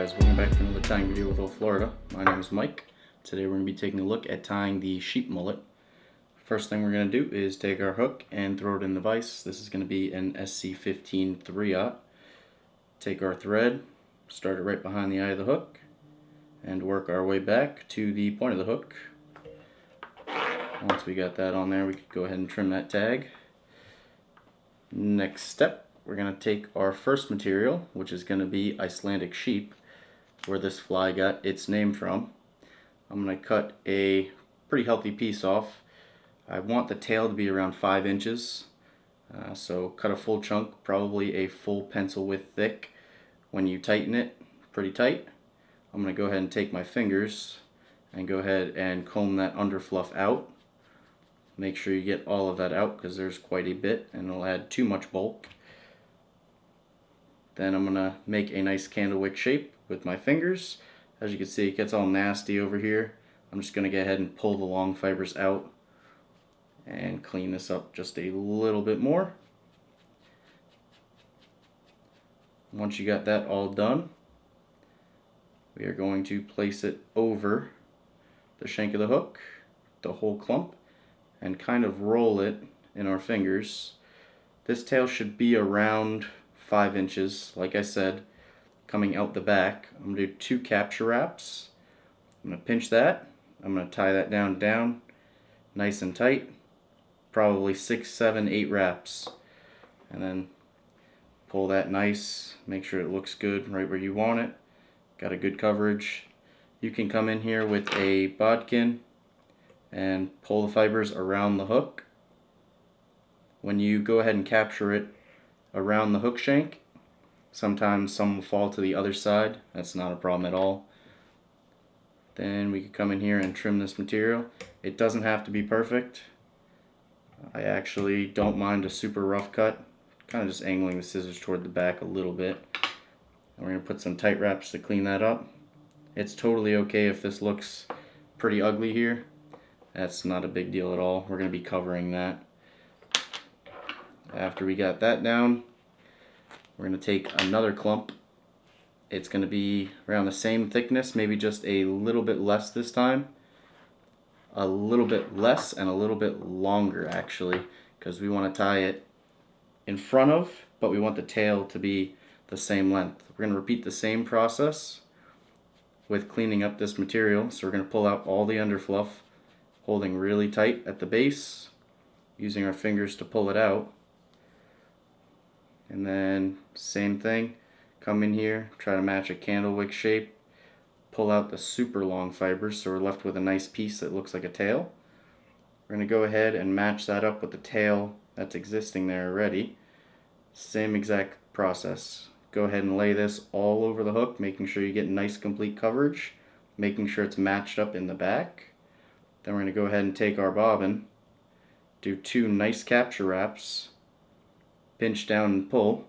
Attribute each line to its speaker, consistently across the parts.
Speaker 1: guys, welcome back to another tying video with Old Florida. My name is Mike. Today we're going to be taking a look at tying the sheep mullet. First thing we're going to do is take our hook and throw it in the vise. This is going to be an SC15 3/0. Take our thread, start it right behind the eye of the hook, and work our way back to the point of the hook. Once we got that on there, we could go ahead and trim that tag. Next step, we're going to take our first material, which is going to be Icelandic sheep, where this fly got its name from. I'm going to cut a pretty healthy piece off. I want the tail to be around 5 inches, so cut a full chunk, probably a full pencil width thick. When you tighten it pretty tight, I'm going to go ahead and take my fingers and go ahead and comb that underfluff out. Make sure you get all of that out because there's quite a bit and it'll add too much bulk. Then I'm going to make a nice candle wick shape with my fingers. As you can see, it gets all nasty over here. I'm just going to go ahead and pull the long fibers out and clean this up just a little bit more. Once you got that all done, we are going to place it over the shank of the hook, the whole clump, and kind of roll it in our fingers. This tail should be around 5 inches, like I said, coming out the back. I'm going to do 2 capture wraps. I'm going to pinch that. I'm going to tie that down nice and tight, probably 6, 7, 8 wraps, and then pull that nice, make sure it looks good right where you want it. Got a good coverage. You can come in here with a bodkin and pull the fibers around the hook. When you go ahead and capture it around the hook shank, sometimes some will fall to the other side. That's not a problem at all. Then we could come in here and trim this material. It doesn't have to be perfect. I actually don't mind a super rough cut. Kind of just angling the scissors toward the back a little bit. And we're going to put some tight wraps to clean that up. It's totally okay if this looks pretty ugly here. That's not a big deal at all. We're going to be covering that. After we got that down, we're going to take another clump. It's going to be around the same thickness, maybe just a little bit less this time. A little bit less and a little bit longer actually, because we want to tie it in front of, but we want the tail to be the same length. We're going to repeat the same process with cleaning up this material. So we're going to pull out all the underfluff, holding really tight at the base, using our fingers to pull it out. And then same thing, come in here, try to match a candle wick shape, pull out the super long fibers so we're left with a nice piece that looks like a tail. We're going to go ahead and match that up with the tail that's existing there already. Same exact process. Go ahead and lay this all over the hook, making sure you get nice complete coverage, making sure it's matched up in the back. Then we're going to go ahead and take our bobbin, do 2 nice capture wraps, pinch down and pull,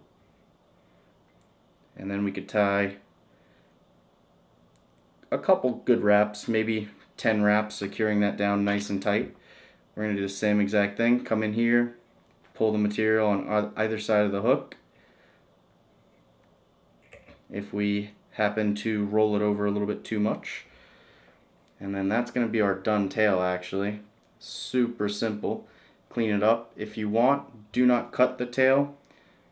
Speaker 1: and then we could tie a couple good wraps, maybe 10 wraps, securing that down nice and tight. We're going to do the same exact thing. Come in here, pull the material on either side of the hook. If we happen to roll it over a little bit too much, and then that's going to be our done tail actually. Super simple. Clean it up. If you want, do not cut the tail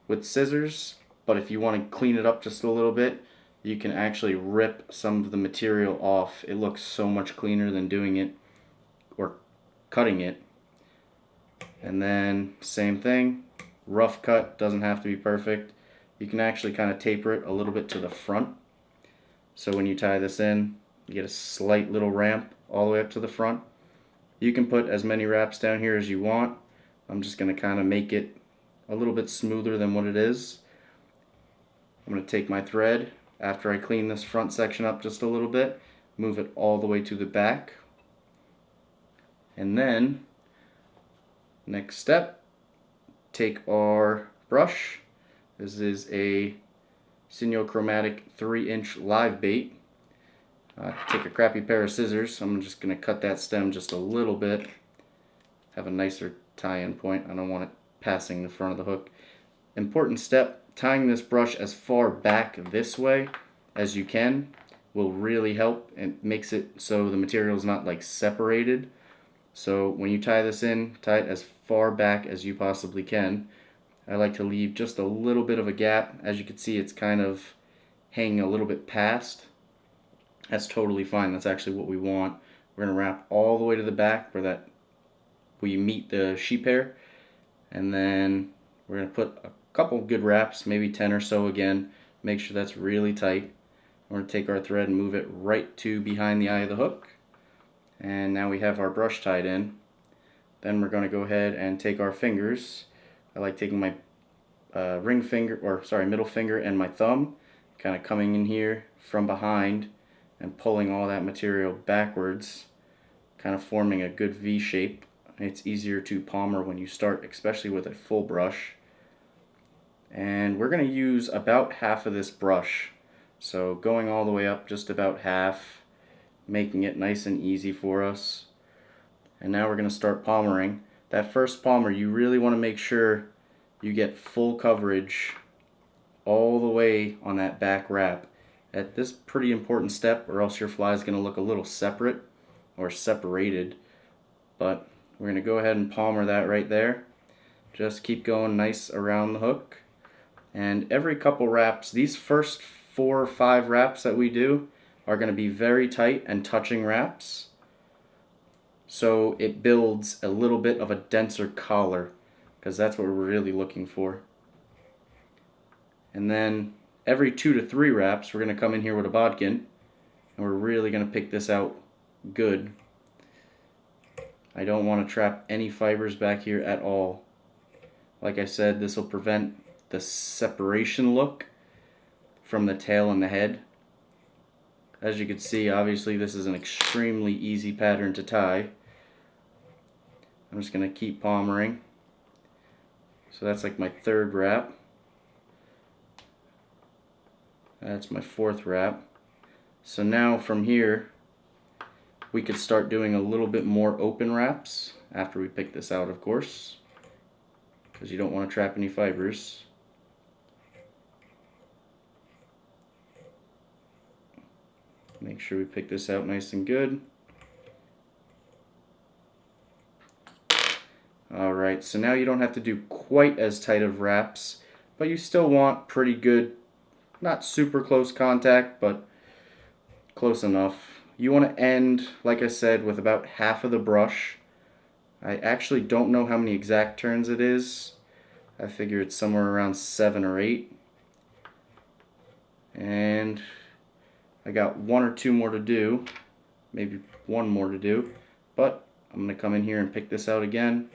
Speaker 1: with scissors, but if you want to clean it up just a little bit, you can actually rip some of the material off. It looks so much cleaner than doing it or cutting it. And then same thing, rough cut, doesn't have to be perfect. You can actually kind of taper it a little bit to the front. So when you tie this in, you get a slight little ramp all the way up to the front. You can put as many wraps down here as you want. I'm just going to kind of make it a little bit smoother than what it is. I'm going to take my thread, after I clean this front section up just a little bit, move it all the way to the back. And then, next step, take our brush. This is a Siniochromatic 3-inch live bait. Take a crappy pair of scissors. I'm just going to cut that stem just a little bit. Have a nicer tie-in point. I don't want it passing the front of the hook. Important step, tying this brush as far back this way as you can will really help, and makes it so the material is not like separated. So when you tie this in, tie it as far back as you possibly can. I like to leave just a little bit of a gap. As you can see, it's kind of hanging a little bit past. That's totally fine. That's actually what we want. We're going to wrap all the way to the back where we meet the sheep hair, and then we're going to put a couple good wraps, maybe 10 or so again. Make sure that's really tight. We're going to take our thread and move it right to behind the eye of the hook. And now we have our brush tied in. Then we're going to go ahead and take our fingers. I like taking my middle finger and my thumb, kind of coming in here from behind and pulling all that material backwards, kind of forming a good V shape. It's easier to palmer when you start, especially with a full brush. And we're going to use about half of this brush. So going all the way up just about half, making it nice and easy for us. And now we're going to start palmering. That first palmer, you really want to make sure you get full coverage all the way on that back wrap. At this pretty important step, or else your fly is going to look a little separate or separated. But we're going to go ahead and palmer that right there. Just keep going nice around the hook. And every couple wraps, these first 4 or 5 wraps that we do are going to be very tight and touching wraps. So it builds a little bit of a denser collar, because that's what we're really looking for. And then every 2 to 3 wraps, we're going to come in here with a bodkin, and we're really going to pick this out good. I don't want to trap any fibers back here at all. Like I said, this will prevent the separation look from the tail and the head. As you can see, obviously this is an extremely easy pattern to tie. I'm just going to keep palmering. So that's like my 3rd wrap. That's my 4th wrap. So now from here, we could start doing a little bit more open wraps after we pick this out, of course, because you don't want to trap any fibers. Make sure we pick this out nice and good. Alright, so now you don't have to do quite as tight of wraps, but you still want pretty good, not super close contact, but close enough. You want to end, like I said, with about half of the brush. I actually don't know how many exact turns it is. I figure it's somewhere around 7 or 8. And I got 1 or 2 more to do, maybe 1 more to do, but I'm going to come in here and pick this out again.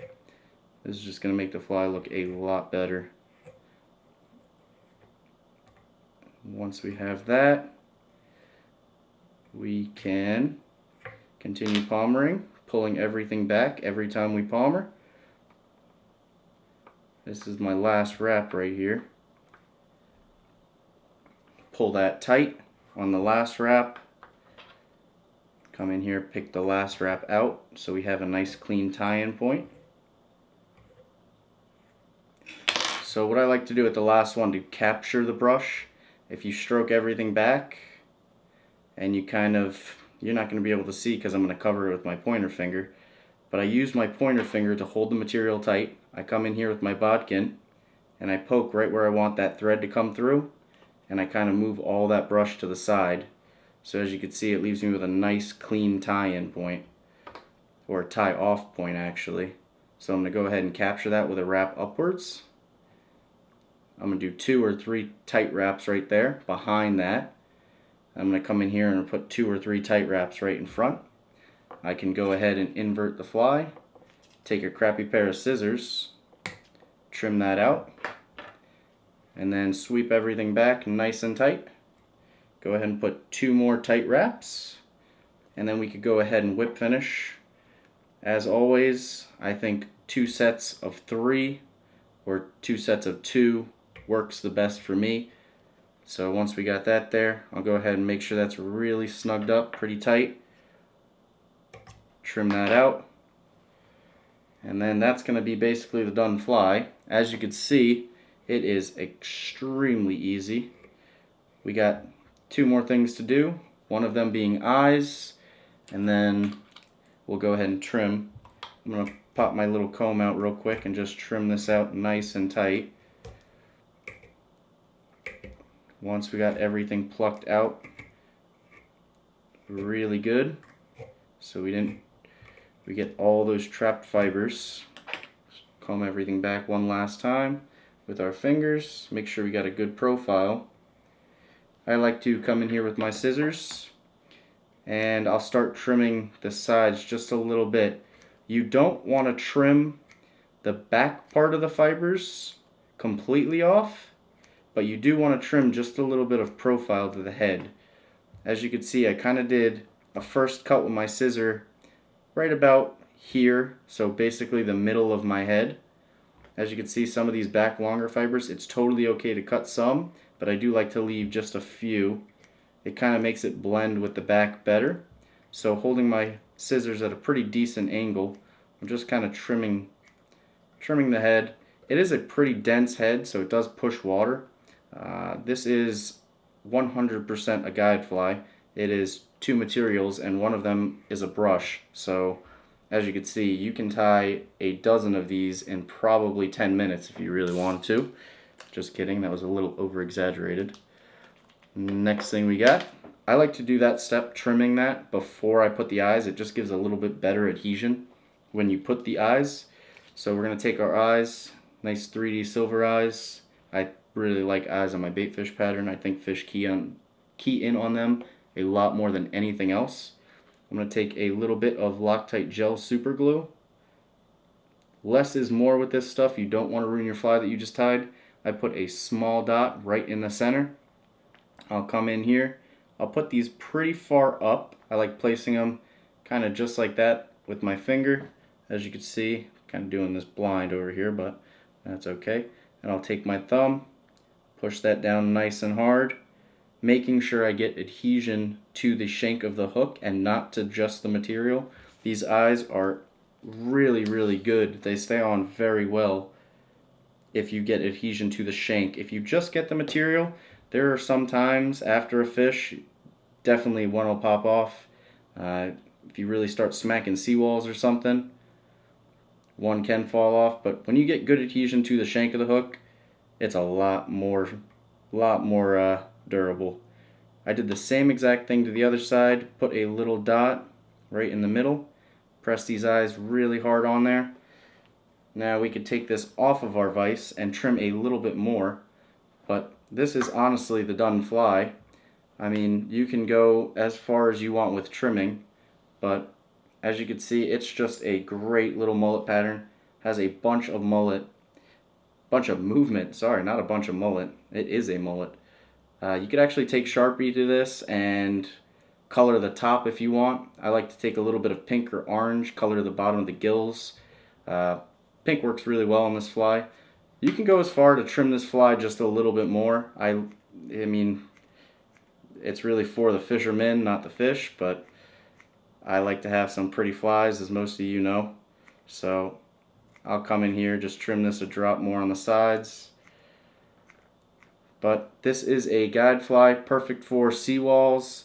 Speaker 1: This is just going to make the fly look a lot better. Once we have that, we can continue palmering, pulling everything back every time we palmer. This is my last wrap right here. Pull that tight on the last wrap. Come in here, pick the last wrap out so we have a nice clean tie-in point. So what I like to do at the last one to capture the brush, if you stroke everything back and you're not going to be able to see because I'm going to cover it with my pointer finger, but I use my pointer finger to hold the material tight. I come in here with my bodkin and I poke right where I want that thread to come through, and I kind of move all that brush to the side. So as you can see, it leaves me with a nice clean tie-in point, or a tie-off point actually. So I'm going to go ahead and capture that with a wrap upwards. I'm going to do 2 or 3 tight wraps right there behind that. I'm going to come in here and put 2 or 3 tight wraps right in front. I can go ahead and invert the fly, take a crappy pair of scissors, trim that out, and then sweep everything back nice and tight. Go ahead and put 2 more tight wraps, and then we could go ahead and whip finish. As always, I think 2 sets of 3 or 2 sets of 2 works the best for me. So once we got that there, I'll go ahead and make sure that's really snugged up pretty tight. Trim that out. And then that's going to be basically the done fly. As you can see, it is extremely easy. We got 2 more things to do, one of them being eyes, and then we'll go ahead and trim. I'm going to pop my little comb out real quick and just trim this out nice and tight. Once we got everything plucked out really good, so we get all those trapped fibers. Comb everything back one last time with our fingers, make sure we got a good profile. I like to come in here with my scissors and I'll start trimming the sides just a little bit. You don't want to trim the back part of the fibers completely off, but you do want to trim just a little bit of profile to the head. As you can see, I kind of did a first cut with my scissor right about here, so basically the middle of my head. As you can see, some of these back longer fibers, it's totally okay to cut some, but I do like to leave just a few. It kind of makes it blend with the back better. So holding my scissors at a pretty decent angle, I'm just kind of trimming the head. It is a pretty dense head, so it does push water. This is 100% a guide fly. It is 2 materials and one of them is a brush. So as you can see, you can tie a dozen of these in probably 10 minutes if you really want to. Just kidding, that was a little over exaggerated. Next thing we got, I like to do that step, trimming that before I put the eyes. It just gives a little bit better adhesion when you put the eyes. So we're going to take our eyes, nice 3D silver eyes. I really like eyes on my baitfish pattern. I think fish key in on them a lot more than anything else. I'm going to take a little bit of Loctite gel super glue. Less is more with this stuff. You don't want to ruin your fly that you just tied. I put a small dot right in the center. I'll come in here. I'll put these pretty far up. I like placing them kind of just like that with my finger. As you can see, kind of doing this blind over here, but that's okay. And I'll take my thumb, push that down nice and hard, making sure I get adhesion to the shank of the hook and not to just the material. These eyes are really, really good. They stay on very well if you get adhesion to the shank. If you just get the material, there are some times after a fish, definitely one will pop off. If you really start smacking seawalls or something, one can fall off. But when you get good adhesion to the shank of the hook, it's a lot more durable. I did the same exact thing to the other side. Put a little dot right in the middle. Press these eyes really hard on there. Now we could take this off of our vise and trim a little bit more, but this is honestly the done fly. I mean, you can go as far as you want with trimming, but as you can see, it's just a great little mullet pattern. Has a bunch of movement, sorry, not a bunch of mullet. It is a mullet. You could actually take Sharpie to this and color the top if you want. I like to take a little bit of pink or orange, color the bottom of the gills. Pink works really well on this fly. You can go as far to trim this fly just a little bit more. I mean, it's really for the fishermen, not the fish, but I like to have some pretty flies, as most of you know. So I'll come in here, just trim this a drop more on the sides. But this is a guide fly, perfect for seawalls,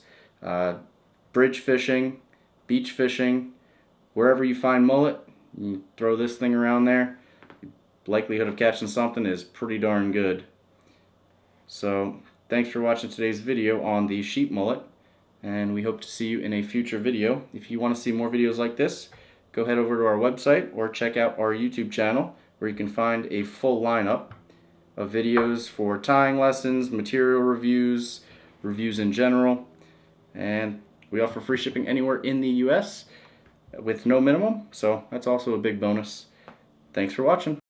Speaker 1: bridge fishing, beach fishing, wherever you find mullet. You throw this thing around there, likelihood of catching something is pretty darn good. So thanks for watching today's video on the sheep mullet, and we hope to see you in a future video. If you want to see more videos like this, go head over to our website or check out our YouTube channel, where you can find a full lineup of videos for tying lessons, material reviews, reviews in general, and we offer free shipping anywhere in the US with no minimum, so that's also a big bonus. Thanks for watching.